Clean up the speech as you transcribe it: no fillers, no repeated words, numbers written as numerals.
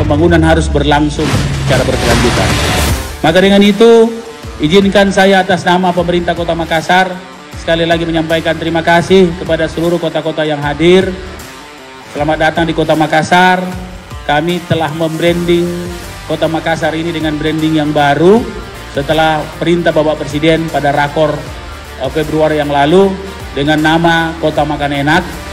pembangunan harus berlangsung secara berkelanjutan. Maka dengan itu, izinkan saya atas nama pemerintah Kota Makassar sekali lagi menyampaikan terima kasih kepada seluruh kota-kota yang hadir. Selamat datang di Kota Makassar. Kami telah membranding Kota Makassar ini dengan branding yang baru setelah perintah Bapak Presiden pada Rakor Februari yang lalu dengan nama Kota Makan Enak.